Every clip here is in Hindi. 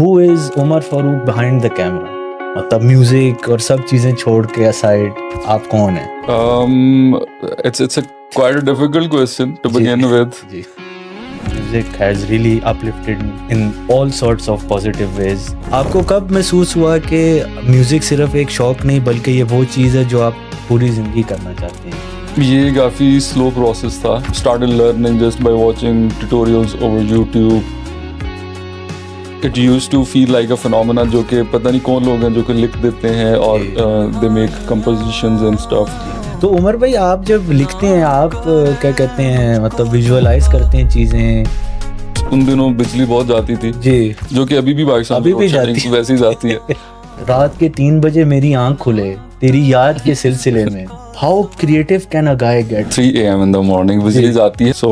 Who is Umar Farooq behind the camera? मतलब म्यूजिक और सब चीजें छोड़ के असाइड आप कौन है? It's a quite a difficult question to begin with. Ji. Music has really uplifted me in all sorts of positive ways. आपको कब महसूस हुआ कि म्यूजिक सिर्फ एक शौक नहीं बल्कि ये वो चीज़ है जो आप पूरी जिंदगी करना चाहते हैं? ये काफ़ी स्लो प्रोसेस था. Started learning just by watching tutorials over YouTube. It used to feel like a phenomena जो कि पता नहीं कौन लोग हैं जो कि लिख देते हैं और they make compositions and stuff. तो उमर भाई आप जब लिखते हैं आप क्या कहते हैं मतलब विजुअलाइज करते हैं चीज़ें? उन दिनों बिजली बहुत जाती थी जी. जो कि अभी भी पाकिस्तान अभी में भी load shedding जाती है. वैसे ही जाती है. रात के 3 बजे मेरी आंख खुले तेरी याद के सिलसिले में. How creative can a guy get? 3 a.m. in the morning बिजली जाती है. So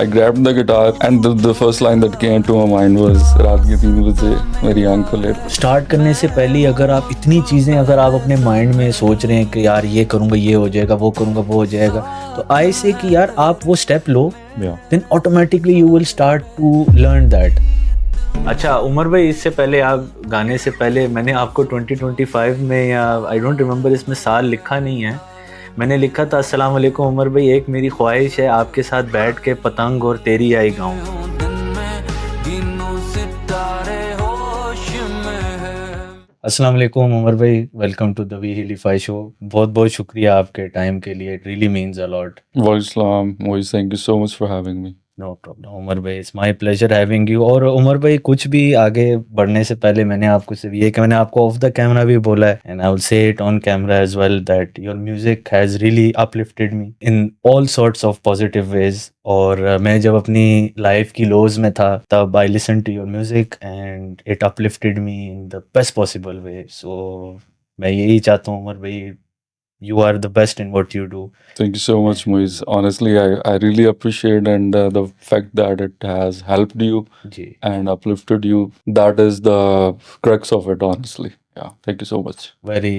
I grabbed the guitar and the first line that came to my mind was रात के 3 बजे मेरी आंख खुले. स्टार्ट करने से पहले अगर आप इतनी चीज़ें अगर आप अपने माइंड में सोच रहे हैं कि यार ये करूँगा ये हो जाएगा वो करूँगा वो हो जाएगा, तो आई से कि यार आप वो स्टेप लो, then automatically you will start to learn that. अच्छा उमर भाई, इससे पहले आप गाने से पहले मैंने आपको 2025 में या आई डोंट रिमेंबर इसमें साल लिखा नहीं है, मैंने लिखा था अस्सलाम वालेकुम उमर भाई, एक मेरी ख्वाहिश है आपके साथ बैठ के पतंग और तेरी आई गाऊं. अस्सलाम वालेकुम उमर भाई, वेलकम टू द वी हिलीफाई शो. बहुत बहुत शुक्रिया आपके टाइम के लिए, it really means a lot. वालेकुम Moiz, thank you so much for having me. No problem Umar भाई, it's my pleasure having you. और उमर भाई कुछ भी आगे बढ़ने से पहले मैंने आपको सिर्फ ये कि मैंने आपको ऑफ द कैमरा भी बोला है and I will say it on camera as well that your music has really uplifted me in all sorts of positive ways. और मैं जब अपनी लाइफ की लोज में था तब I listen to your music and it uplifted me in the best possible way. So मैं यही चाहता हूँ उमर भाई, you are the best in what you do. Thank you so much, Moiz. Honestly, I really appreciate and the fact that it has helped you ji. and uplifted you. That is the crux of it, honestly. Yeah, thank you so much. Very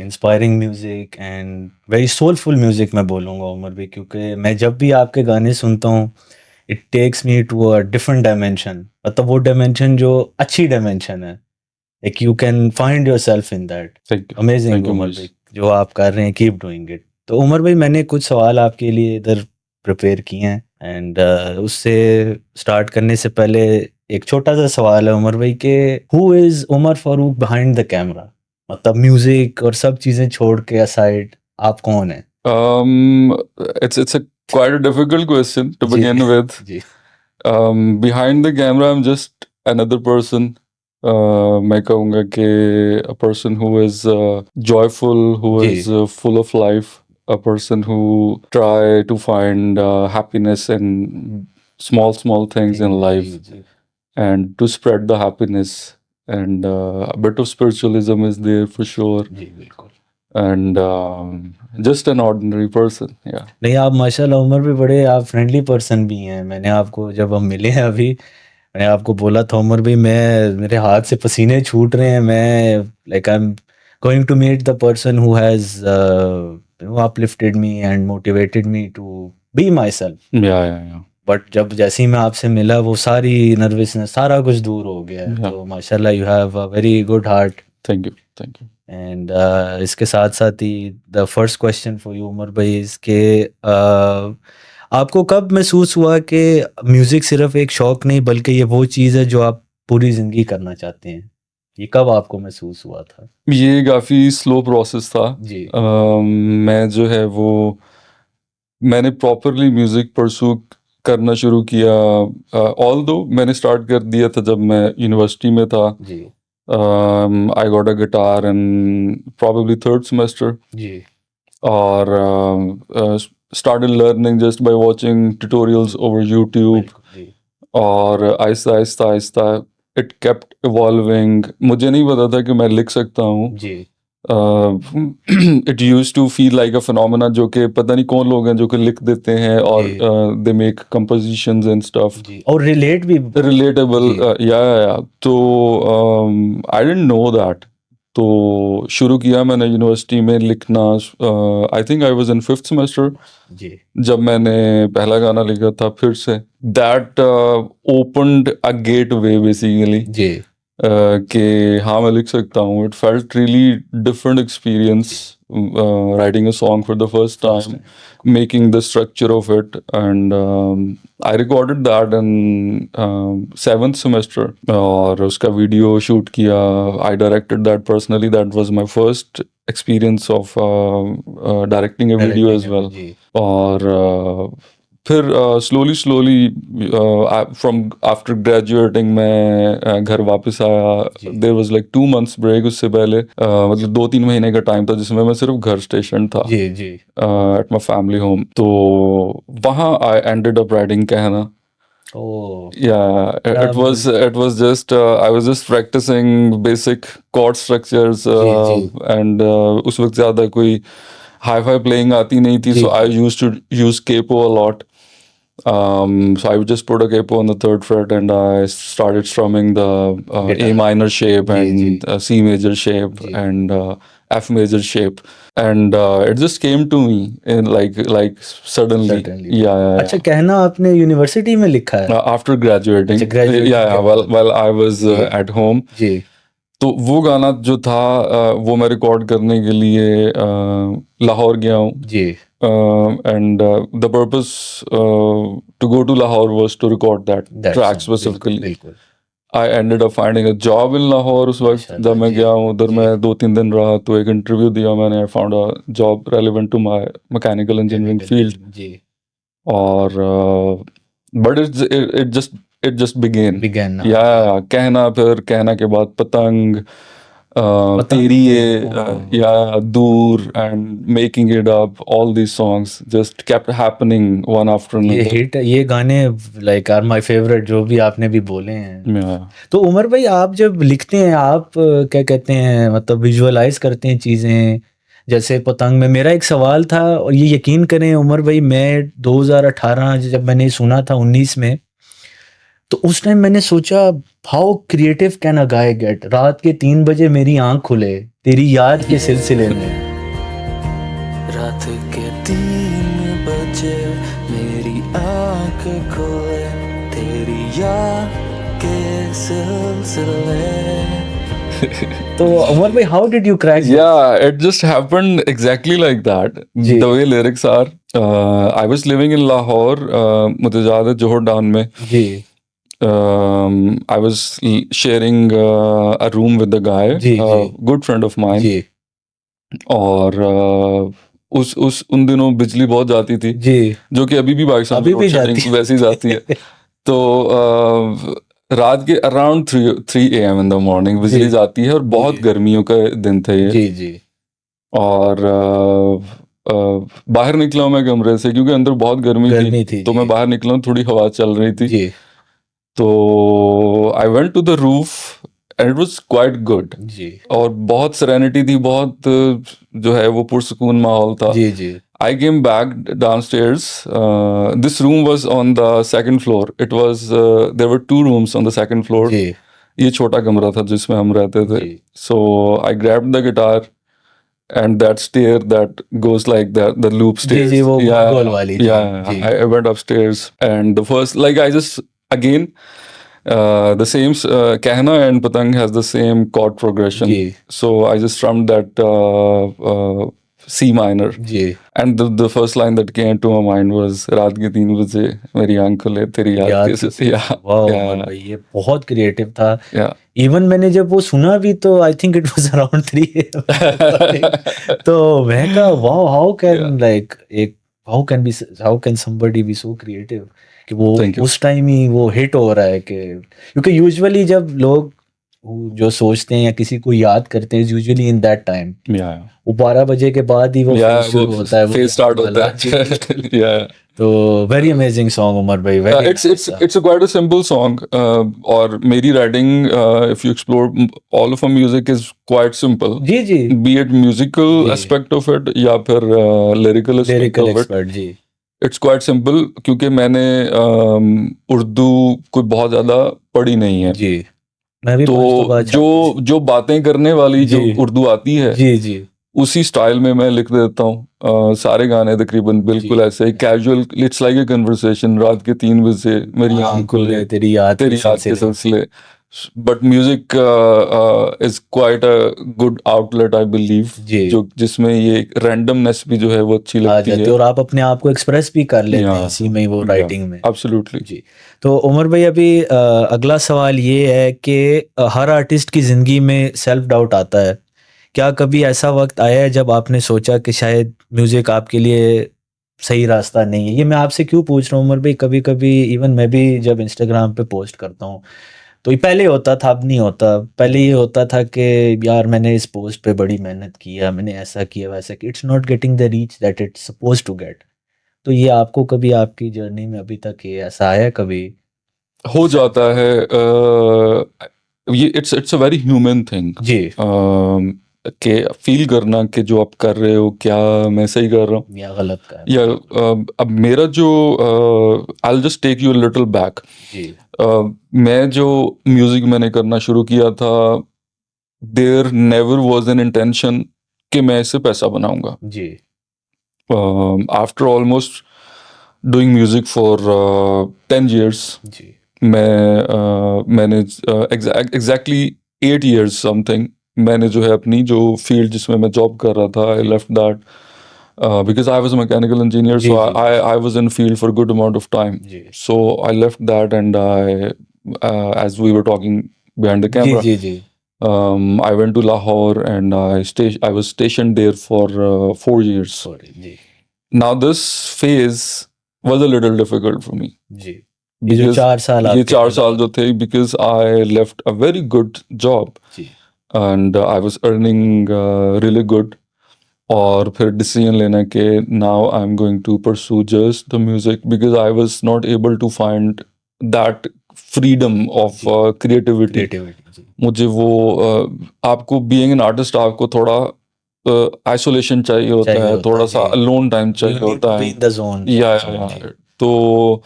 inspiring music and very soulful music मैं बोलूँगा उमर भाई, क्योंकि मैं जब भी आपके गाने सुनता हूँ it takes me to a different dimension. मतलब वो dimension जो अच्छी dimension है, like you can find yourself in that. Thank you. Amazing Thank you, Umar Moiz. भाई, जो आप कर रहे हैं कीप डूइंग इट. तो उमर भाई मैंने कुछ सवाल आपके लिए इधर प्रिपेयर किए हैं एंड उससे स्टार्ट करने से पहले एक छोटा सा सवाल है उमर भाई के who is Umar Farooq behind the camera? मतलब म्यूजिक और सब चीजें छोड़ के असाइड आप कौन है? It's a quite a difficult question to ji. begin with. Ji. Behind the camera, I'm just another person. मैं कहूँगा कि a person who is joyful, who ji. is full of life, a person who try to find happiness in small things in life ji, ji. and to spread the happiness. And a bit of spiritualism is there for sure. जी बिल्कुल. And just an ordinary person. Yeah. नहीं आप माशाल्लाह उमर भी बड़े आप फ्रेंडली पर्सन भी हैं. मैंने आपको जब हम मिले हैं अभी मैंने आपको बोला था उमर भाई मेरे हाथ से पसीने छूट रहे हैं, मैं like I am going to meet the person who has uplifted me and motivated me to be myself. Yeah. But जब जैसे ही मैं आपसे मिला वो सारी नर्वसनेस सारा कुछ दूर हो गया है. Yeah. तो माशाल्लाह you have a very good heart. Thank you. And इसके साथ साथ ही the first question for you Umar भाई इसके आपको कब महसूस हुआ कि म्यूजिक सिर्फ एक शौक नहीं बल्कि ये वो चीज़ है जो आप पूरी जिंदगी करना चाहते हैं? ये कब आपको महसूस हुआ था? ये काफ़ी स्लो प्रोसेस था. जी. मैं जो है वो मैंने प्रॉपरली म्यूज़िक परस्यू करना शुरू किया. ऑल्दो मैंने स्टार्ट कर दिया था जब मैं यूनिवर्सिटी में था. जी. I got a guitar in probably third semester. जी. और started learning just by watching tutorials over YouTube. जी. और Aahista Aahista it kept evolving. मुझे नहीं पता था कि मैं लिख सकता हूँ. जी. It used to feel like a phenomena जो कि पता नहीं कौन लोग हैं जो कि लिख देते हैं और they make compositions and stuff. जी. और रिलेट भी Relatable. Yeah. तो I didn't know that. तो शुरू किया मैंने यूनिवर्सिटी में लिखना. I think I was in 5th semester जी. जब मैंने पहला गाना लिखा था फिर से. That opened a gateway basically. जी. कि हाँ मैं लिख सकता हूँ. It felt really different experience writing a song for the first time, making the structure of it, and I recorded that in 7th semester और उसका video shoot किया. I directed that personally. That was my first experience of directing a video as well. जी और फिर स्लोली फ्रॉम आफ्टर ग्रेजुएटिंग मैं घर वापस आया. There was like 2 months break. उससे पहले मतलब 2-3 महीने का टाइम था जिसमें मैं सिर्फ घर स्टेशन था जी जी एट माई फैमिली होम. तो वहाँ आई एंडेड अप राइटिंग कहना. ओ Yeah, it was just I was just practicing basic chord structures ji and उस वक्त ज़्यादा कोई hi-fi playing आती नहीं थी, जी so I used to use capo a lot. So I would just put a capo on the 3rd fret and I started strumming the A minor shape and C major shape and F major shape, and it just came to me in like suddenly. Yeah. अच्छा कहना आपने यूनिवर्सिटी में लिखा है? After graduating. अच्छा, graduating Yeah, while I was at home. जी तो वो गाना जो था वो मैं रिकॉर्ड करने के लिए लाहौर गया हूँ. जी And the purpose to go to Lahore was to record that track specifically. बिल्कुल I ended up finding a job in Lahore उस वक्त जब मैं गया हूँ उधर. मैं 2-3 दिन रहा तो एक इंटरव्यू दिया मैंने. I found a job relevant to my mechanical engineering field. जी और but it just began. now. Yeah, कहना, फिर कहना के बाद पतंग, तेरी ये, yeah, दूर, and making it up. All these songs just kept happening one after another. ये गाने like are my favorite, जो भी आपने भी बोले हैं. Yeah. तो उमर भाई आप जब लिखते हैं आप क्या कहते हैं मतलब विजुअलाइज करते हैं चीज़ें जैसे पतंग में. मेरा एक सवाल था और ये यकीन करें उमर भाई मैं 2018 जब मैंने सुना था 19 में तो उस टाइम मैंने सोचा how creative can a guy get. रात के 3 बजे मेरी आंख खुले तेरी याद के सिलसिले में. रात के 3 बजे मेरी आंख खुले तेरी याद के सिलसिले. तो उमर भाई how did you crack? Yeah, it just happened exactly like that. The way lyrics are. I was living in Lahore. मुझे याद है जोहर डाउन में. जी I was sharing a room with a guy, a good friend of mine. जी और उन दिनों बिजली बहुत जाती थी जी जो कि अभी भी पाकिस्तान में अभी भी जाती वैसी जाती है. तो रात के around 3 AM in the morning बिजली जाती है और बहुत गर्मियों का दिन था ये. जी जी और बाहर निकला हूँ मैं कमरे से क्योंकि अंदर बहुत गर्मी थी. तो मैं बाहर निकला हूँ, थोड़ी हवा चल रही थी. जी तो I went to the roof and it was quite good. जी और बहुत सेरेनिटी थी, बहुत जो है वो पुरसुकून माहौल था. जी जी I came back downstairs. This room was on the 2nd floor. It was there were 2 rooms on the 2nd floor. जी ये छोटा कमरा था जिसमें हम रहते थे. So I grabbed the guitar and that stair that goes like that, the loop stairs. जी वो गोल वाली. Yeah, I went upstairs and the first I just again the same Kahna and Patang has the same chord progression. So I just strummed that C minor. And the first line that came to my mind was रात के 3 बजे मेरी आंख खुले तेरी याद के से. वाह ये बहुत क्रिएटिव था. इवन मैंने जब वो सुना भी तो I think it was around 3 तो मैं कहा wow how can somebody be so creative कि वो उस टाइम ही वो हिट हो रहा है. कि क्योंकि यूजुअली जब लोग जो सोचते हैं या किसी को याद करते हैं यूजुअली इन दैट टाइम वो 12 बजे के बाद ही वो शुरू होता है, फेज स्टार्ट होता है. तो वेरी अमेजिंग सॉन्ग उमर भाई. It's a quite a simple song. और मेरी writing if you explore all of our music is quite simple. जी be it musical aspect of it या फिर lyrical aspect of it. It's quite simple क्योंकि मैंने उर्दू कोई बहुत ज्यादा पढ़ी नहीं है. जी मैं भी तो जो बातें करने वाली जो उर्दू आती है जी उसी स्टाइल में मैं लिख देता हूँ. सारे गाने तकरीबन बिल्कुल ऐसे casual. It's like a conversation. रात के 3 बजे मेरी आंख खुले तेरी याद के सिलसिले. But music is quite a good outlet I believe, जी जो जिसमें ये रैंडमनेस भी जो है वो अच्छी आ लगती जाती है. है और आप अपने आप को एक्सप्रेस भी कर लेते हैं या इसी में, वो या राइटिंग में। एब्सोल्युटली. जी। तो उमर भाई अभी अगला सवाल ये है कि हर आर्टिस्ट की ज़िंदगी में सेल्फ डाउट आता है। क्या कभी ऐसा वक्त आया है जब आपने सोचा कि शायद म्यूज़िक आपके लिए सही रास्ता नहीं है? ये मैं आपसे क्यों पूछ रहा हूँ उमर भाई, कभी-कभी इवन मैं भी जब इंस्टाग्राम पे पोस्ट करता हूँ, तो ये पहले होता था, अब नहीं होता। पहले ये होता था कि यार मैंने इस पोस्ट पे बड़ी मेहनत की है, मैंने ऐसा किया, वैसा किया। It's not getting the reach that it's supposed to get. तो ये आपको कभी आपकी जर्नी में अभी तक ये ऐसा आया है कभी? हो जाता है. ये it's a very human thing जी, कि फील करना कि जो आप कर रहे हो क्या मैं सही कर रहा हूँ या गलत का है। या अब मेरा जो I just take you little back. जी, मैं जो म्यूजिक मैंने करना शुरू किया था, there never was an intention कि मैं इससे पैसा बनाऊंगा. जी, after almost doing music for 10 years, जी, मैंने एग्जैक्टली 8 years समथिंग मैंने जो है अपनी जो फील्ड जिसमें मैं जॉब कर रहा था, I left that because I was a mechanical engineer, जी, so जी, I was in field for a good amount of time. जी, So I left that and as we were talking behind the जी, camera, जी, जी, I went to Lahore and I was stationed there for 4 years. Sorry, जी, Now this phase was a little difficult for me जी। ये जो because 4 साल ये आपके 4 साल जो थे, because I left a very good job ji, and I was earning really good. और फिर डिसीजन लेना कि now I am going to pursue just the music because I was not able to find that freedom of creativity. Creativity, जी, मुझे वो आपको बीइंग एन आर्टिस्ट आपको थोड़ा आइसोलेशन चाहिए होता चाहिए है, होता थोड़ा है, सा जी। अलोन टाइम You चाहिए need to होता be है. in the zone, या जी, तो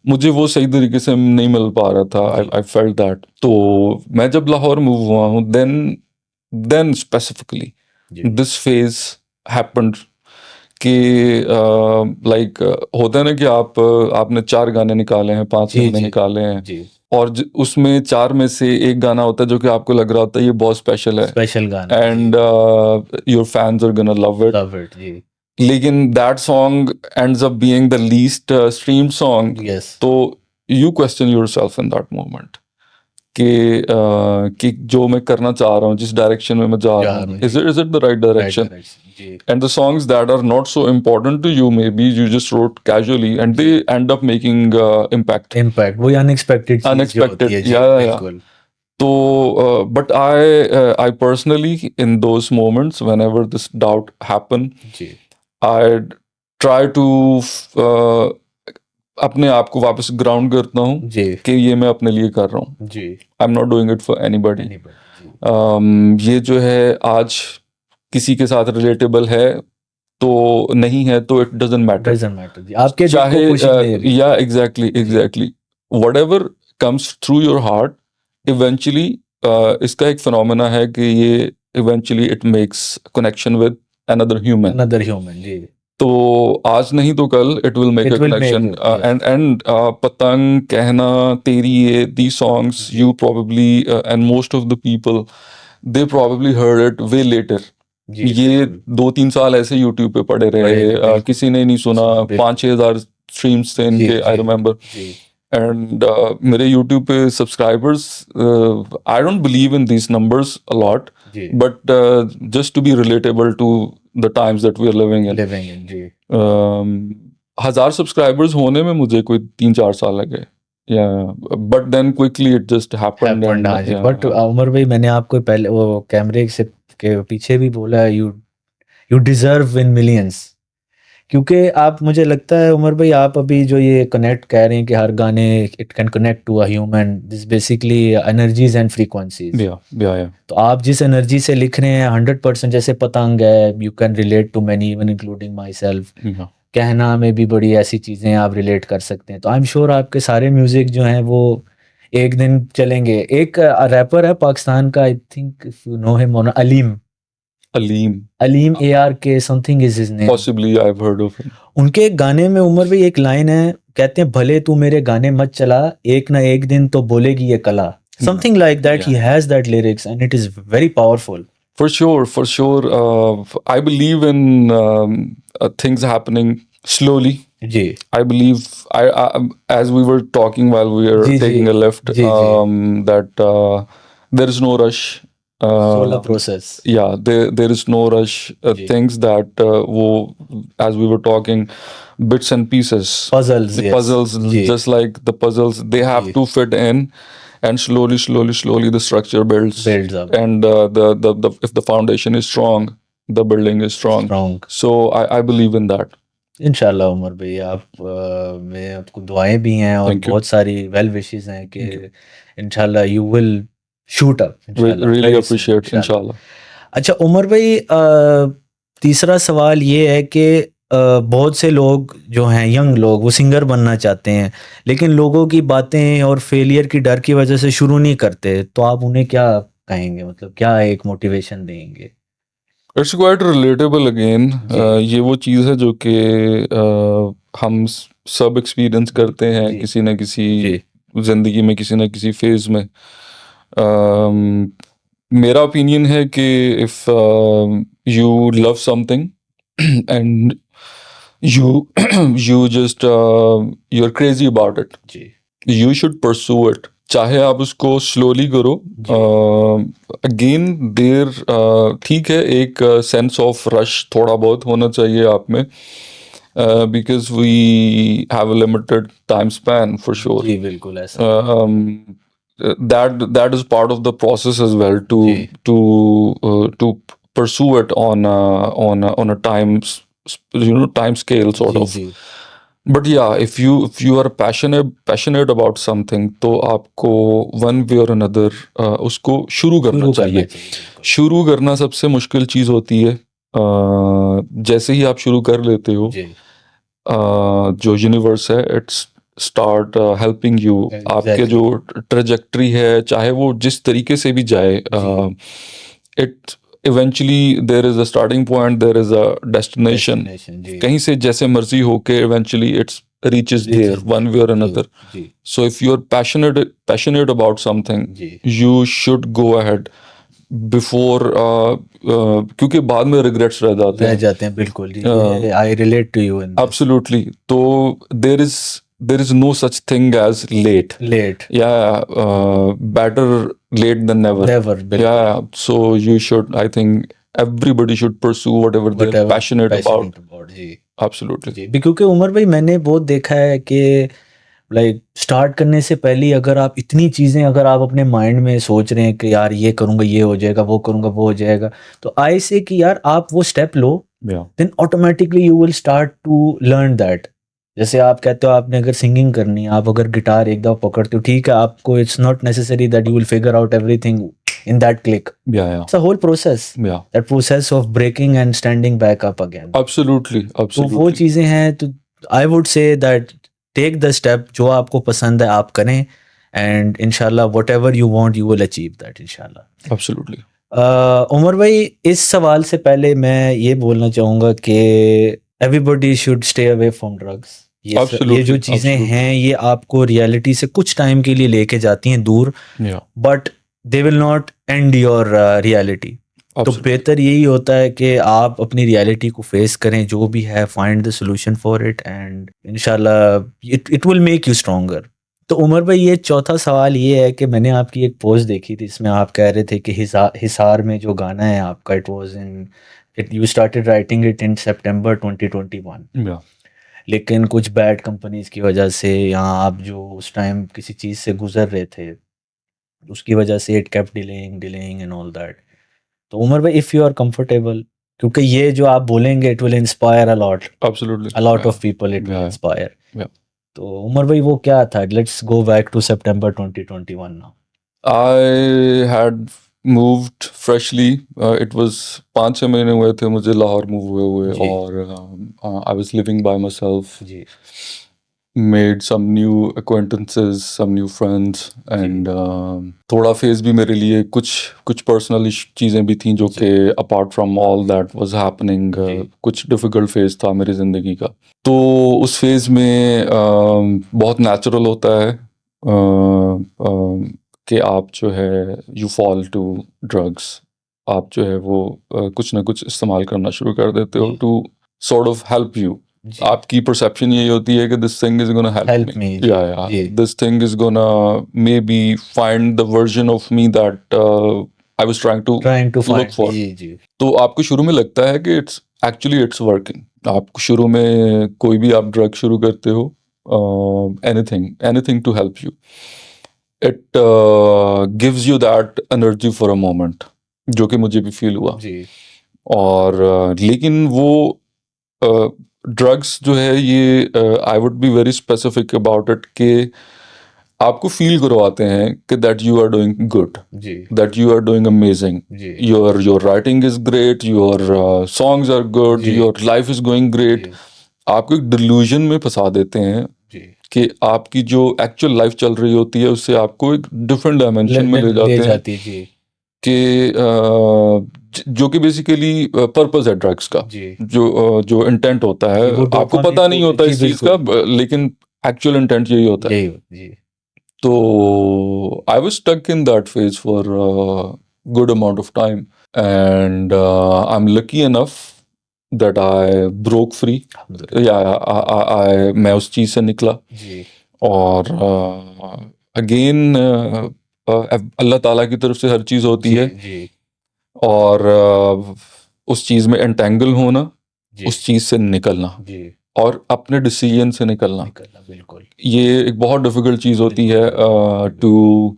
मुझे वो सही तरीके से नहीं मिल पा रहा था. जी, आई फेल्ट दैट. तो मैं जब लाहौर मूव हुआ हूँ, देन स्पेसिफिकली जी, दिस फेज हैपेंड कि लाइक होता है ना कि आपने 4 गाने निकाले हैं, 5 जी, गाने जी, निकाले हैं जी, और उसमें 4 में से एक गाना होता है जो कि आपको लग रहा होता है ये बहुत स्पेशल है स्पेशल गाना, जी, and your fans are gonna love it. Love it, जी, लेकिन that song ends up being the least streamed song. Yes, तो you question yourself in that moment कि जो मैं करना चाह रहा हूँ, जिस डायरेक्शन में मैं जा रहा हूँ, is it the right direction. जी, And the songs that are not so important to you, maybe you just wrote casually, and they end up making impact. Impact वही अनएक्सपेक्टेड चीज़ जो होती Unexpected, है, जी, yeah. बिल्कुल, So, but I personally, in those moments, whenever this doubt happened, ji, I try to अपने आप को वापस ग्राउंड करता हूँ जी, कि ये मैं अपने लिए कर रहा हूँ. जी, I am not doing it for anybody. anybody, जी, ये जो है आज किसी के साथ रिलेटेबल है तो नहीं है तो it doesn't matter. Doesn't matter, जी, आपके दिल चाहे को खुशी दे रही है, या exactly whatever comes through your heart eventually. इसका एक फिनोमेना है कि ये eventually it makes connection with another human. Another human, जी, तो आज नहीं तो कल it will make It a will make connection. it, yes. And पतंग कहना तेरी ये the songs you probably and most of the people they probably heard it way later. जी, ये बिल्कुल, 2-3 साल ऐसे यूट्यूब पे पड़े रहे, बिल्कुल, किसी ने नहीं सुना. बिल्कुल, 5-6 हज़ार स्ट्रीम्स थे जी, इनके, आई जी, रिमेम्बर. जी, एंड मेरे यूट्यूब पे subscribers, I don't believe in these numbers a lot, जी, but just to be relatable to the times that we are living in. Living in, जी, 1000 सब्सक्राइबर्स होने में मुझे कोई 3-4 साल लगे. या but then quickly it just happened. Happened, हाँ जी। बट उमर भाई मैंने आपको पहले वो कैमरे से के पीछे भी बोला, यू डिजर्व विन मिलियंस, क्योंकि आप, मुझे लगता है उमर भाई, आप अभी जो ये कनेक्ट कह रहे हैं कि हर गाने it can connect to a human, this basically energies and frequencies. या तो आप जिस एनर्जी से लिख रहे हैं 100% जैसे पतंग है, you can relate to many even including myself. कहना में भी बड़ी ऐसी चीज़ें आप रिलेट कर सकते हैं. तो आई एम श्योर आपके सारे म्यूजिक जो हैं वो एक दिन चलेंगे. एक रैपर है पाकिस्तान का, I think if you know him, Aleem Aleem ARK something is his name. possibly I've heard of him. उनके एक गाने में उमर भाई एक लाइन है, कहते हैं भले तू मेरे गाने मत चला, एक ना एक दिन तो बोलेगी ये कला. something like that. He has that lyrics and it is very powerful. For sure, for sure. I believe in things happening slowly. Ji I believe, as we were talking while we were ji taking a lift, ji ji that there is no rush. सोलह process. Yeah, there is no rush. Ji Things that as we were talking, bits and pieces, puzzles, the yes. puzzles, ji just like the puzzles, they have ji to fit in, and slowly the structure builds. builds up And the if the foundation is strong, the building is strong. strong. So I believe in that. इंशाल्लाह उमर भाई आप मैं आपको दुआएं भी हैं और Thank you. बहुत सारी वेल विशेस हैं कि Thank you. इंशाल्लाह यू विल शूट अप इंशाल्लाह Really very soon, appreciate, इंशाल्लाह। inshallah. अच्छा उमर भाई तीसरा सवाल ये है कि बहुत से लोग जो हैं यंग लोग वो सिंगर बनना चाहते हैं लेकिन लोगों की बातें और फेलियर की डर की वजह से शुरू नहीं करते तो आप उन्हें क्या कहेंगे मतलब क्या एक मोटिवेशन देंगे? It's quite relatable again. जी ये वो चीज़ है जो कि हम सब एक्सपीरियंस करते हैं जी किसी न किसी जी जिंदगी में, किसी न किसी फेज में. मेरा ओपिनियन है कि if you love something and you you just you're crazy about it, जी you should pursue it. चाहे आप उसको स्लोली करो. जी अगेन देर ठीक है, एक सेंस ऑफ रश थोड़ा बहुत होना चाहिए आप में, because we have a limited time span for sure. जी बिल्कुल ऐसा that is part of the process as well to ji to pursue it on a time scale sort ji of. Ji But yeah, if you are passionate about something, तो आपको one way or another उसको शुरू करना शुरू करना चाहिए. चाहिए बिल्कुल शुरू करना सबसे मुश्किल चीज़ होती है. जैसे ही आप शुरू कर लेते हो, जी जो यूनिवर्स है इट्स स्टार्ट हेल्पिंग यू. आपके एग्जैक्टली जो ट्रेजेक्ट्री है, चाहे वो जिस तरीके से भी जाए, जी it eventually there is a starting point, there is a destination. Destination जी कहीं से जैसे मर्जी होके eventually it's reaches there reaches one way or जी another. जी So if you're passionate about something, जी you should go ahead before क्योंकि बाद में regrets रह जाते रह हैं. जाते हैं बिल्कुल जी I relate to you in this Absolutely. तो there is no such thing as late. Late Yeah, better late than never. Never बिल्कुल Yeah, so you should, I think everybody should pursue whatever they're whatever passionate about. passionate about जी Absolutely. जी क्योंकि उमर भाई मैंने बहुत देखा है कि लाइक स्टार्ट करने से पहले ही अगर आप इतनी चीज़ें अगर आप अपने माइंड में सोच रहे हैं कि यार ये करूँगा ये हो जाएगा, वो करूँगा वो हो जाएगा, तो आई से कि यार आप वो स्टेप लो, Yeah. Then automatically you will start to learn that. जैसे आप कहते हो आपने अगर सिंगिंग करनी है, आप अगर गिटार एक दफ़ा पकड़ते हो, ठीक है, आपको it's not necessary that you will figure out everything in that click. Yeah, yeah. It's a whole process, Yeah. That process of breaking and standing back up again. Absolutely. तो वो Absolutely. चीज़ें हैं. तो I would say that take the step, जो आपको पसंद है आप करें, एंड इंशाल्लाह whatever you want you will achieve that इंशाल्लाह. Absolutely. उमर भाई इस सवाल से पहले मैं ये बोलना चाहूँगा कि everybody should stay away from drugs. ये जो Absolutely. चीज़ें Absolutely. हैं ये आपको रियलिटी से कुछ टाइम के लिए लेके जाती हैं दूर, Yeah. But they will not and your reality. तो Absolutely. बेहतर यही होता है कि आप अपनी रियलिटी को फेस करें, जो भी है find the solution for it, and इंशाल्लाह it will make you stronger. तो उमर भाई ये चौथा सवाल ये है कि मैंने आपकी एक पोस्ट देखी थी, इसमें आप कह रहे थे कि हिसार में जो गाना है आपका, it was in you started writing it in September 2021, Yeah. लेकिन कुछ बैड कंपनीज की वजह से यहाँ आप जो उस टाइम किसी चीज़ से गुजर रहे थे उसकी वजह से it kept delaying and all that. तो उमर भाई इफ़ यू आर कंफर्टेबल, क्योंकि ये जो आप बोलेंगे it will inspire a lot Absolutely. Of Yeah. People, it will Yeah. Inspire. Yeah. तो उमर भाई वो क्या था? Let's go back to September 2021 now. I had moved freshly. It was 5-6 महीने हुए थे मुझे लाहौर मूव हुए जी. और I was living by myself. जी Made some new acquaintances, some new friends, and थोड़ा फेज भी मेरे लिए कुछ पर्सनल चीज़ें भी थी जो जी. कि apart from all that was happening, जी. कुछ डिफ़िकल्ट फेज था मेरी ज़िंदगी का. तो उस फेज में बहुत नेचुरल होता है कि आप जो है यू फॉल टू ड्रग्स, आप जो है वो कुछ ना कुछ इस्तेमाल करना शुरू कर देते हो जी। To sort of help you. जी। आपकी परसेप्शन यही होती है कि this thing is gonna help help me, me, जी। या जी। This thing is gonna maybe find the version of me that I was trying to trying to look find, for. जी, जी। तो आपको शुरू में लगता है कि इट्स वर्किंग। आप शुरू में कोई भी आप ड्रग शुरू करते हो, anything to help you, it gives you that energy for a moment, जो कि मुझे भी फील हुआ। जी। और लेकिन वो ड्रग्स जो है ये I would be very specific about it कि आपको फील करवाते हैं कि that you are doing good, जी। that you are doing amazing, जी। your writing is great, your songs are good, जी। your life is going great। जी। आपको एक डिल्यूजन में फंसा देते हैं जी। कि आपकी जो एक्चुअल लाइफ चल रही होती है उससे आपको एक डिफरेंट डायमेंशन में ले ले जाते हैं जाती, जी। कि जो कि बेसिकली पर्पस है ड्रग्स का। जी। जो इंटेंट होता है जी, वो आपको डोपामाइन पता नहीं को, होता जी, इस चीज़ का, लेकिन एक्चुअल इंटेंट यही होता है। यही, जी। तो I was stuck in that phase for a good amount of time, and I'm lucky enough that I broke free। मैं उस चीज़ से निकला। जी। और अगेन अल्लाह ताला की तरफ से हर चीज़ होती जी। है, जी। और उस चीज़ में एंटेंगल होना, जी। उस चीज़ से निकलना जी। और अपने डिसीजन से निकलना, बिल्कुल। ये एक बहुत डिफिकल्ट चीज़ होती है बिल्कुल।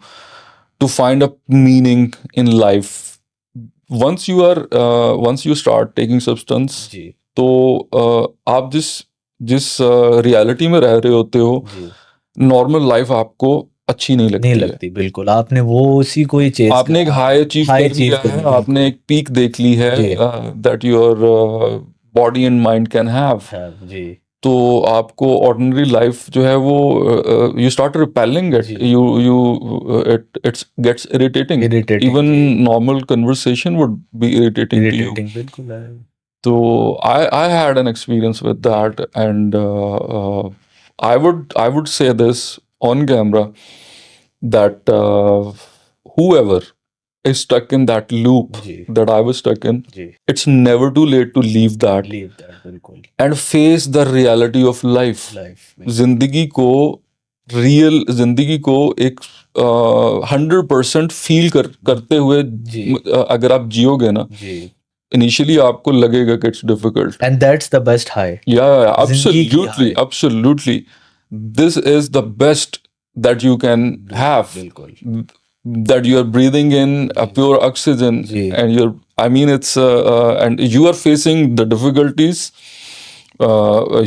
To find a meaning in life. Once you start taking substance, जी। तो आप जिस रियलिटी में रह रहे होते हो, जी। नॉर्मल लाइफ आपको अच्छी नहीं नहीं लगती है। लगती, बिल्कुल। आपने वो उसी को ही चेस आपने एक हाई अचीव कर लिया है, आपने एक पीक देख ली है जी। That your body and mind can have. जी। तो आपको ऑर्डिनरी लाइफ जो है वो यू स्टार्ट रिपेलिंग इट, जी। It's gets irritating. Irritating, even जी। Normal conversation would be irritating to you. बिल्कुल है। तो I had an experience with that, and I would say this on camera that whoever is stuck in that loop जी। that I was stuck in, जी। it's never too late to leave that बिल्कुल। and face the reality of life। Life जिंदगी को एक 100% फील करते हुए जी। अगर आप जियोगे ना, जी। इनिशियली आपको लगेगा कि it's difficult, and that's the best high. जिंदगी की absolutely this is the best that you can have, बिल्कुल। that you are breathing in a pure oxygen, ji. and it's and you are facing the difficulties,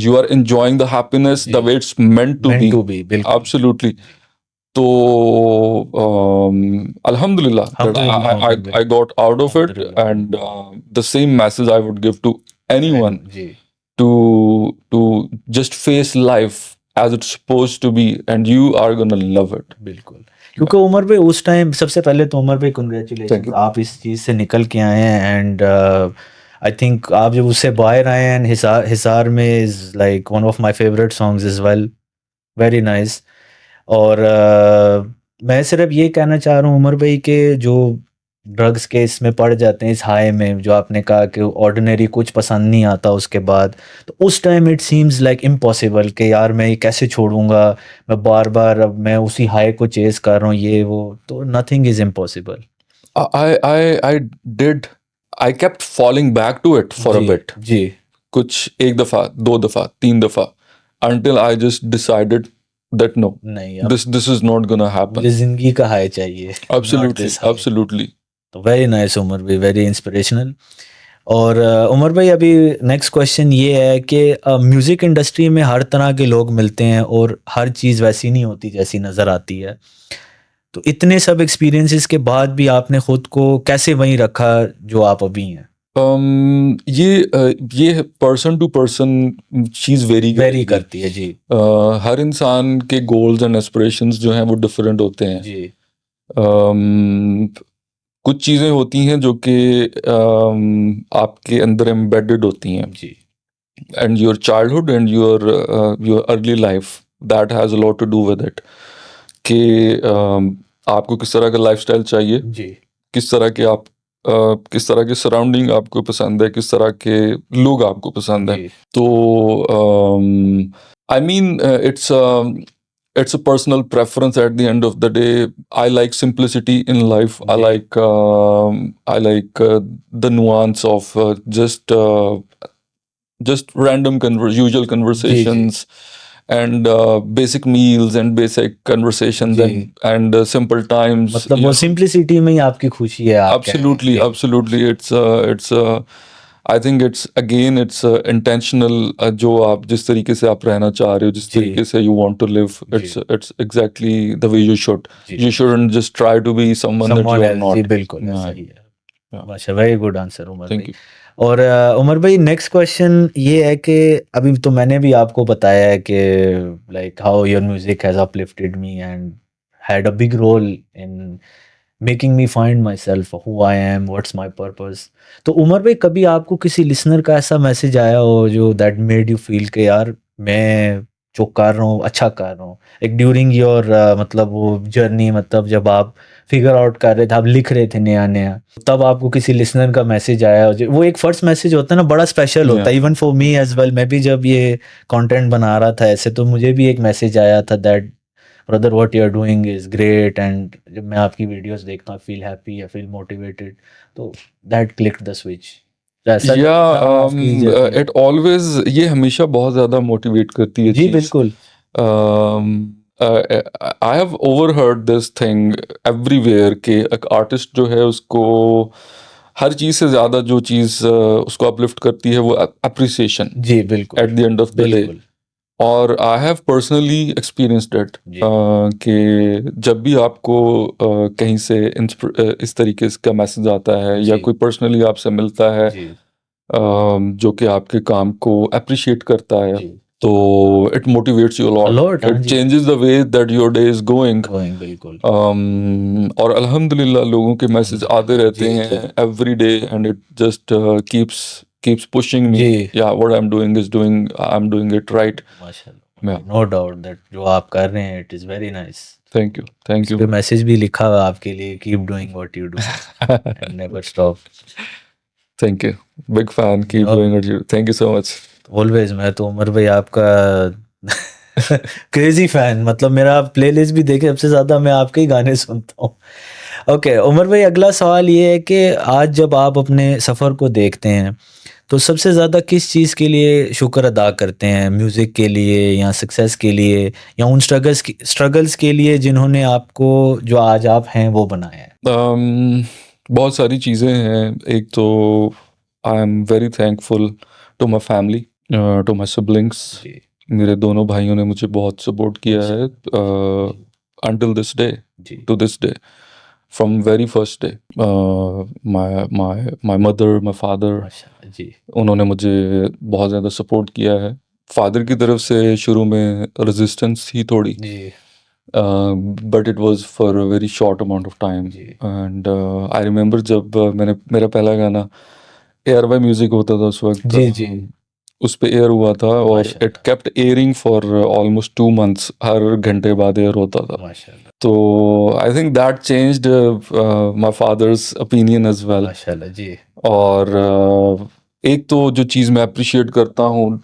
you are enjoying the happiness the way it's meant to be, बिल्कुल। absolutely। तो alhamdulillah that I got out of it, and the same message I would give to anyone ji. to just face life as it's supposed to be, and you are gonna love it। बिल्कुल। क्योंकि उमर भाई उस टाइम, सबसे पहले तो उमर भाई Thank कंग्रेचुलेशन, you। आप इस चीज़ से निकल के आए हैं। एंड आई थिंक आप जब उससे बाहर आए हैं, हिसार में is like one of my favourite songs is well, very nice. और मैं सिर्फ ये कहना चाह रहा हूँ उमर भाई के जो ड्रग्स के इसमें पड़ जाते हैं, इस हाई में, जो आपने कहा कि ऑर्डिनरी कुछ पसंद नहीं आता उसके बाद, तो उस time it seems like impossible कि यार मैं ये कैसे छोड़ूंगा, मैं बार बार अब मैं उसी हाई को चेस कर रहा हूँ, ये वो, तो nothing is impossible. I kept falling back to it for a bit। जी। कुछ एक दफा, दो दफा, तीन दफा, until I just decided that no, नहीं, this is not gonna happen। मुझे जिंदगी का हाई चाहिए। Absolutely। तो वेरी नाइस उमर भाई, वेरी इंस्पिरेशनल। और उमर भाई, अभी नेक्स्ट क्वेश्चन ये है कि म्यूज़िक इंडस्ट्री में हर तरह के लोग मिलते हैं और हर चीज़ वैसी नहीं होती जैसी नज़र आती है। तो इतने सब एक्सपीरियंसेस के बाद भी आपने खुद को कैसे वहीं रखा जो आप अभी हैं? ये पर्सन टू पर्सन चीज़ वेरी करती है, जी। हर इंसान के गोल्स एंड एस्पिरेशंस जो हैं वो डिफरेंट होते हैं। जी। कुछ चीज़ें होती हैं जो कि आपके अंदर एम्बेडेड होती हैं, जी। and your childhood and your early life, that has a lot to do with it। कि आपको किस तरह का लाइफस्टाइल चाहिए, जी, किस तरह के आप किस तरह के सराउंडिंग आपको पसंद है, किस तरह के लोग आपको पसंद है। जी, तो I mean it's a personal preference at the end of the day. I like simplicity in life. I जी, like the nuance of just random usual जी, जी, conversations and basic meals and basic conversations जी। and simple times, मतलब you वो know. सिंप्लिसिटी में ही आपकी खुशी है, आप कह रहे हैं। Absolutely, ji, absolutely. It's I think it's again it's intentional. जो आप जिस तरीके से आप रहना चाह रहे हो, जिस जी, तरीके से you want to live, जी, it's exactly the way you should. जी। You shouldn't just try to be someone that someone you are else, जी, not. बिल्कुल ऐसा Yeah, ही है। yeah. माशा very good answer Umar Thank भाई। you. और उमर भाई नेक्स्ट क्वेश्चन ये है कि अभी तो मैंने भी आपको बताया है कि like how your music has uplifted me and had a big role in making me find myself who I am what's my purpose. तो उमर भाई कभी आपको किसी लिसनर का ऐसा मैसेज आया हो जो दैट मेड यू फील के यार मैं जो कर रहा हूँ अच्छा कर रहा हूँ, एक ड्यूरिंग योर मतलब वो जर्नी, मतलब जब आप फिगर आउट कर रहे थे, आप लिख रहे थे नया नया, तब आपको किसी लिसनर का मैसेज आया वो एक फर्स्ट मैसेज होता है ना, बड़ा स्पेशल होता Yeah. है even for me as well. मैं भी जब ये कंटेंट बना रहा था ऐसे, तो मुझे भी एक मैसेज आया था that brother what you are doing is great, and जब मैं आपकी वीडियोस देखता हूँ feel happy, I feel motivated, तो दैट क्लिक द स्विच। ऐसा कभी Yeah, था आपकी जर्नी? it always ये हमेशा बहुत ज़्यादा मोटिवेट करती है जी चीज़। बिल्कुल। I have overheard this thing everywhere कि एक आर्टिस्ट जो है उसको हर चीज़ से ज़्यादा जो चीज़ उसको अपलिफ्ट करती है वो अप्रिसिएशन जी बिल्कुल, at the end of the day. बिल्कुल। और I have personally experienced it जी, कि जब भी आपको कहीं से इस तरीके का मैसेज आता है या जी, कोई पर्सनली आपसे मिलता है जी, जो कि आपके काम को अप्रिशिएट करता है, जी। तो it motivates you A a lot, lot, हाँ इट जी। Changes the way that your day is going. Going बिल्कुल। और अल्हम्दुलिल्लाह लोगों के मैसेज आते रहते जी, हैं every day and it just keeps pushing me. जी, Yeah, what I'm doing it right. माशाल्लाह, Yeah, नो डाउट दैट जो आप कर रहे हैं it is very nice. thank you, thank इस you. पे मैसेज भी लिखा हुआ है आपके लिए, keep doing what you do and never stop. Thank you, big fan. Keep no doing what you. Thank you so much. Always, मैं तो उमर भाई आपका क्रेजी फैन, मतलब मेरा प्लेलिस्ट भी देखे सबसे ज़्यादा मैं आपके ही गाने सुनता हूँ। ओके उमर भाई, अगला सवाल ये है कि आज जब आप अपने सफ़र को देखते हैं तो सबसे ज़्यादा किस चीज़ के लिए शुक्र अदा करते हैं? म्यूज़िक के लिए या सक्सेस के लिए या उन स्ट्रगल्स के लिए जिन्होंने आपको जो आज आप हैं वो बनाया है? बहुत सारी चीज़ें हैं। एक तो I am very thankful to my family, to my siblings. जी, मेरे दोनों भाइयों ने मुझे बहुत सपोर्ट किया है until this day, ji, to this day, from very first day. My mother, my father, माशाल्लाह, जी, उन्होंने मुझे बहुत ज़्यादा सपोर्ट किया है। फादर की तरफ से शुरू में रेजिस्टेंस थी थोड़ी, जी, but it was for a very short amount of time. जी, एंड आई रिमेंबर जब मेरा पहला गाना एयर बाय म्यूजिक होता था उस वक्त, जी, जी, उस पे एयर हुआ था और माशाल्लाह, it kept airing for almost 2 months, हर घंटे बाद एयर होता था। माशाल्लाह, तो I think that changed my father's opinion as well. माशाल्लाह, जी, और एक तो जो चीज़ मैं अप्रिशिएट करता हूँ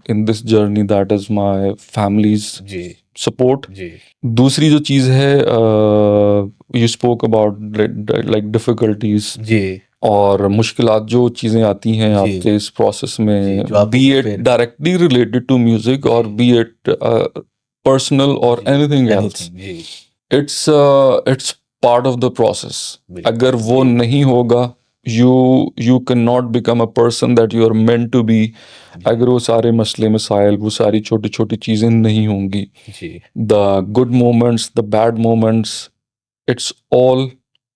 in this journey, that is my family's जी, सपोर्ट। जी, दूसरी जो चीज़ है, you spoke about like difficulties जी, और मुश्किलात जो चीज़ें आती हैं जी, आपके इस प्रोसेस जी, में, जो आपको be it prepare directly related to music और जी, बी इट पर्सनल और जी, एनीथिंग एल्स, एनीथिंग, जी, it's part of the process. बिल्कुल, अगर वो जी, नहीं होगा, you can not become a person that you are meant to be. जी, अगर वो सारे मसले मसाइल, वो सारी छोटी छोटी चीज़ें नहीं होंगी, जी, the good moments, the bad moments, it's all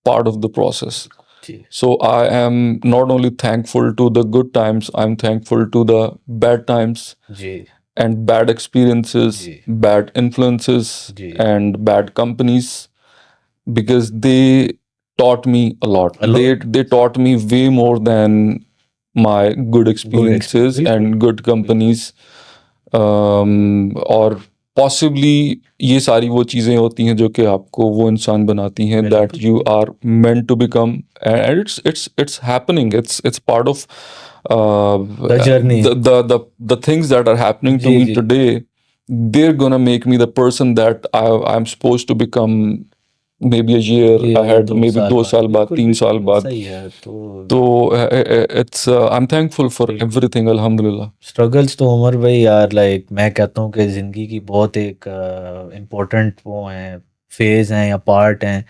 part of the process. जी, So I am not only thankful to the good times, I'm thankful to the bad times जी, and bad experiences, जी, bad influences, जी, and bad companies, because they taught me a lot. a lot, They taught me way more than my good good experience, experiences बिल्कुल, and good बिल्कुल, companies. और पॉसिबली ये सारी वो चीज़ें होती हैं जो कि आपको वो इंसान बनाती हैं दैट बिल्कुल। You are meant to become, and it's happening, it's part of the journey. the things that are happening to जी, me जी। today. They're gonna make me the person that I'm supposed to become maybe a year year या ahead, 2 maybe साल 2 बाद। साल बाद, बिल्कुल, 3 साल बिल्कुल बाद. सही है। तो it's I'm thankful for बिल्कुल। everything, अल्हम्दुलिल्लाह. स्ट्रगल्स तो उमर भाई यार लाइक मैं कहता हूँ कि ज़िंदगी की बहुत एक इम्पोर्टेंट वो हैं, फ़ेज़ हैं या पार्ट हैं,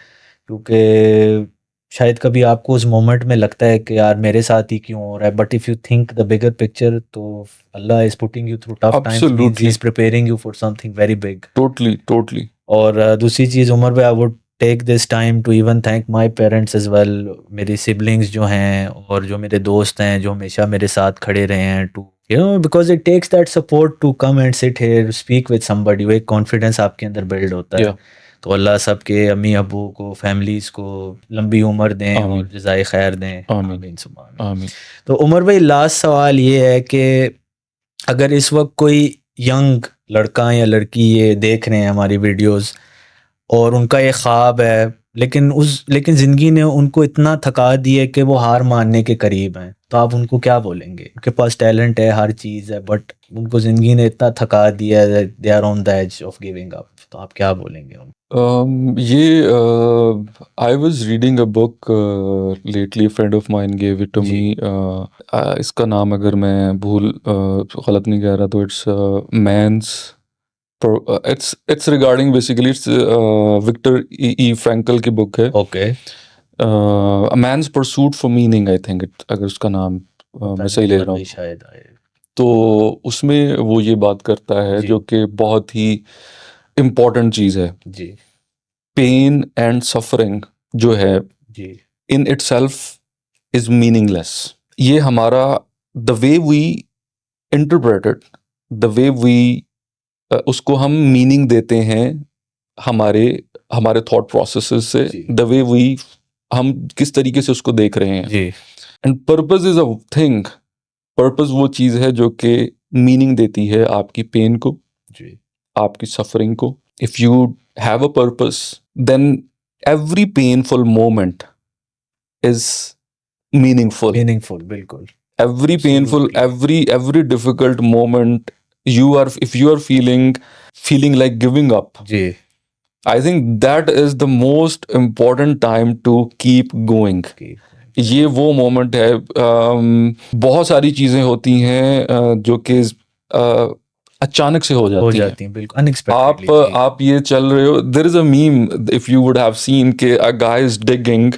क्योंकि शायद कभी आपको उस मोमेंट में लगता है कि यार मेरे साथ ही क्यों हो रहा है, but if you think the bigger picture तो Allah is putting you through tough times, means he Absolutely. Is preparing you for something very big. Totally. और दूसरी चीज़ उमर भाई, I would take this time to even thank my parents as well, मेरी सिबलिंग्स जो हैं और जो मेरे दोस्त हैं जो हमेशा मेरे साथ खड़े रहे हैं, to you know because it takes that support to come and sit here speak with somebody, वो एक कॉन्फिडेंस आपके अंदर बिल्ड होता है। Yeah. तो अल्लाह सबके अम्मी अबू को, फैमिलीज़ को लंबी उम्र दें और आमीन. जज़ाए खैर दें। आमीन. आमीन सुम्मा आमीन। आमीन. तो उमर भाई लास्ट सवाल ये है कि अगर इस वक्त कोई यंग लड़का या लड़की ये देख रहे हैं हमारी वीडियोस और उनका ये ख्वाब है, लेकिन ज़िंदगी ने उनको इतना थका दिया कि वो हार मानने के करीब हैं, तो आप उनको क्या बोलेंगे? उनके पास टैलेंट है, हर चीज़ है, बट उनको ज़िंदगी ने इतना थका दिया है, they are on the edge of giving up, तो आप क्या बोलेंगे उनको? I was reading a book lately. A friend of mine gave it to जी। me. इसका नाम अगर मैं गलत नहीं कह रहा तो it's regarding basically it's Viktor E. Frankl की बुक है. Okay. A Man's Pursuit for Meaning, I think अगर उसका नाम मैं सही ले रहा हूँ. शायद आए। तो उसमें वो ये बात करता है जी। जो कि बहुत ही इम्पोर्टेंट चीज़ है. जी। पेन एंड सफरिंग जो है जी। In itself is meaningless. ये हमारा the way we interpreted, the way we उसको हम मीनिंग देते हैं हमारे थॉट प्रोसेसेस से, जी। द वे वी हम किस तरीके से उसको देख रहे हैं. जी। And purpose is a thing. Purpose वो चीज़ है जो कि मीनिंग देती है आपकी पेन को, जी। आपकी सफरिंग को. If you have a purpose, then every painful moment is meaningful. बिल्कुल। Every painful, every difficult moment, if you are feeling like giving up, जी। I think that is the most important time to keep going. ये वो मोमेंट है. बहुत सारी चीज़ें होती हैं जो कि अचानक से हो जाती हैं. बिल्कुल अनएक्सपेक्टेडली। आप ये चल रहे हो. There is a meme, if you would have seen के a guy is digging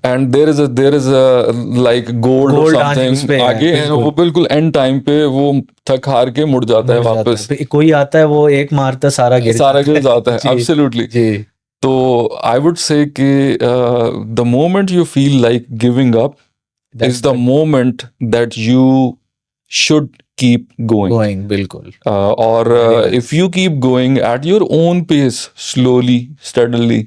and there is a like gold or something आगे है. वो बिल्कुल एंड टाइम पे वो थक हार के मुड़ जाता है वापस. कोई आता है वो एक मारता सारा गिर जाता है. एब्सोल्युटली. जी। तो आई वुड से कि the moment you feel like giving up is the moment that you should keep going. बिल्कुल. Or if you keep going at your own pace, slowly, steadily,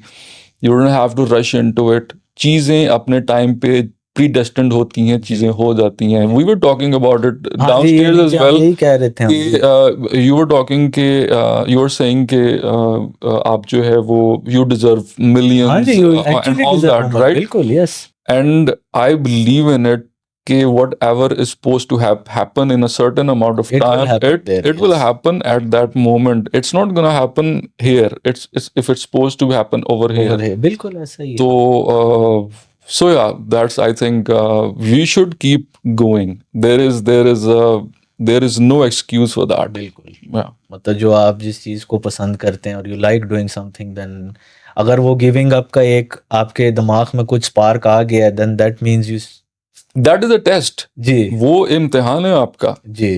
you don't have to rush into it. चीज़ें अपने टाइम पे predestined होती हैं, चीज़ें हो जाती हैं. We were talking about it downstairs as well. यही कह रहे थे हम. You were talking के you were saying के आप जो है वो you deserve millions and all that, right? बिल्कुल, yes. And I believe in it कि whatever is supposed to happen in a certain amount of time, it will happen at that moment. It's not gonna happen here. It's if it's supposed to happen over here. बिल्कुल ऐसा ही है. तो so yeah, that's I think we should keep going. There is no excuse for that. बिल्कुल. Yeah. मतलब जो आप जिस चीज़ को पसंद करते हैं और you like doing something, then अगर वो गिविंग अप का एक आपके दिमाग में कुछ स्पार्क आ गया, then that means you. That is a test. जी. वो इम्तिहान है आपका. जी.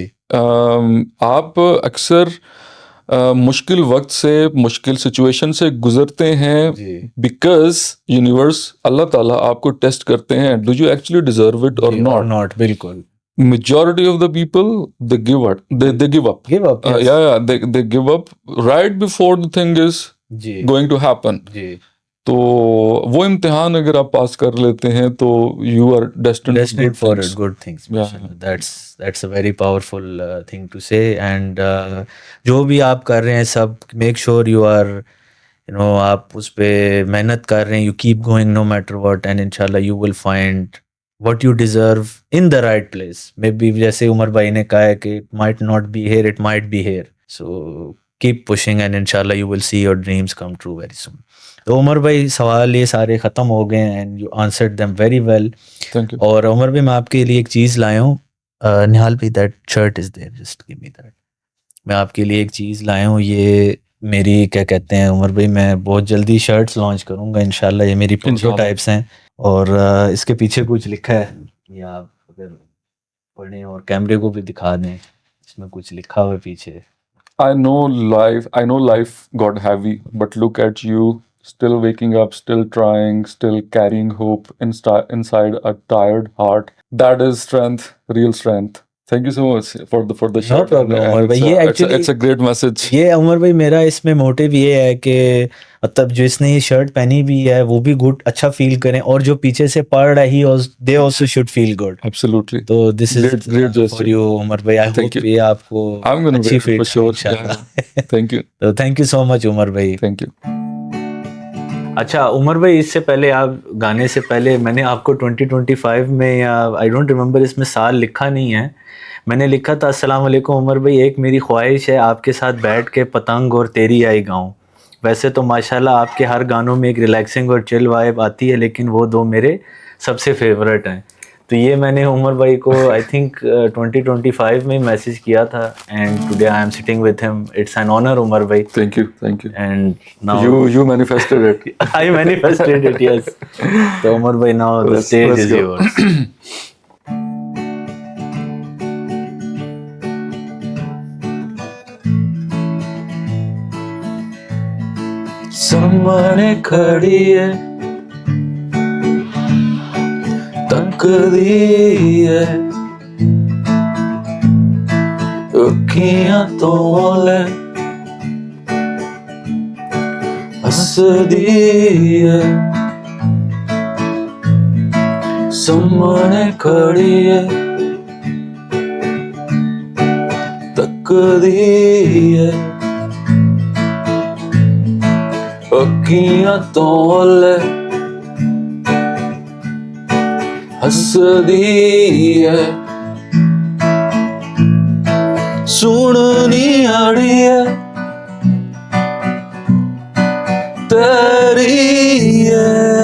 आप अक्सर मुश्किल वक्त से, मुश्किल सिचुएशन से गुजरते हैं बिकॉज यूनिवर्स, अल्लाह ताला आपको टेस्ट करते हैं. Do you actually deserve it और नॉट? बिल्कुल. Majority of the people they give up. They give up. Yes. They give up right before the thing is going to happen. जी. तो वो इम्तिहान अगर आप पास कर लेते हैं तो you are destined destined for good things. Yeah. mashallah. That's a very powerful thing to say. And जो भी आप कर रहे हैं सब, make sure you are, आप उस पे मेहनत कर रहे हैं. You keep going no matter what, and inshallah you will find what you deserve in the right place. Maybe जैसे उमर भाई ने कहा है कि it might not be here, it might be here. So keep pushing and inshallah you will see your dreams come true very soon. तो उमर भाई सवाल ये सारे ख़त्म हो गए and you answered them very well. Thank you. और उमर भाई मैं आपके लिए एक चीज़ लाया हूँ. निहाल भाई that shirt is there, just give me that. मैं आपके लिए एक चीज़ लाया हूँ. ये मेरी क्या कहते हैं उमर भाई, मैं बहुत जल्दी शर्ट्स लॉन्च करूँगा इंशाल्लाह. ये मेरी प्रोटोटाइप्स हैं और इसके पीछे कुछ लिखा है. ये आप अगर पढ़ें और कैमरे को भी दिखा दें, इसमें कुछ लिखा हुआ है पीछे. I know life got heavy, but look at you, still waking up, still trying, still carrying hope inside a tired heart. That is strength, real strength. Thank you so much for the shirt. No problem, Umar भाई. ये actually it's a great message. ये उमर भाई मेरा इसमें मोटिव ये है कि मतलब जो इसने ये शर्ट पहनी भी है वो भी गुड, अच्छा फील करें, और जो पीछे से पढ़ रहा है they also should feel good. Absolutely. तो this is great gesture for you Umar भाई. I Thank hope you. ये आपको I'm going to अच्छी wear it for feel sure. इंशाल्लाह. Yeah. Thank you. तो thank you so much Umar भाई. Thank you. अच्छा उमर भाई, इससे पहले आप गाने से पहले मैंने आपको 2025 में, या आई डोंट रिमेम्बर, इसमें साल लिखा नहीं है, मैंने लिखा था अस्सलाम वालेकुम उमर भाई, एक मेरी ख्वाहिश है आपके साथ बैठ के पतंग और तेरी आई गाऊं. वैसे तो माशाल्लाह आपके हर गानों में एक रिलैक्सिंग और चिल वाइब आती है, लेकिन वो दो मेरे सबसे फेवरेट हैं. तो ये मैंने उमर भाई को आई थिंक 2025 में मैसेज किया था and today I am sitting with him. It's an honour Umar भाई. Thank you. And now You manifested it. I manifested it, yes. So Umar bhai, now the stage let's is go. yours. सामने खड़ी है, तकदी है, अखियां तो ले हसदी है. सामने खड़ी है, तकदी है, अखियां तो ले हसदी है. सुननी अड़ी है तेरी है.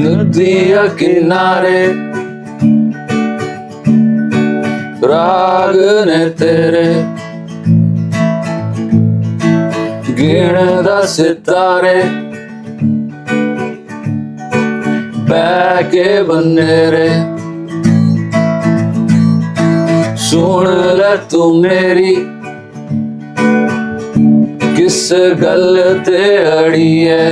नदिया किनारे राग ने तेरे गिणदा सितारे बह के बनेरे. सुन ले तू मेरी किस गल ते अड़ी है,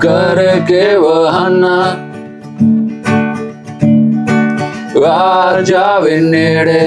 करके बहाना आ जावे नेड़े.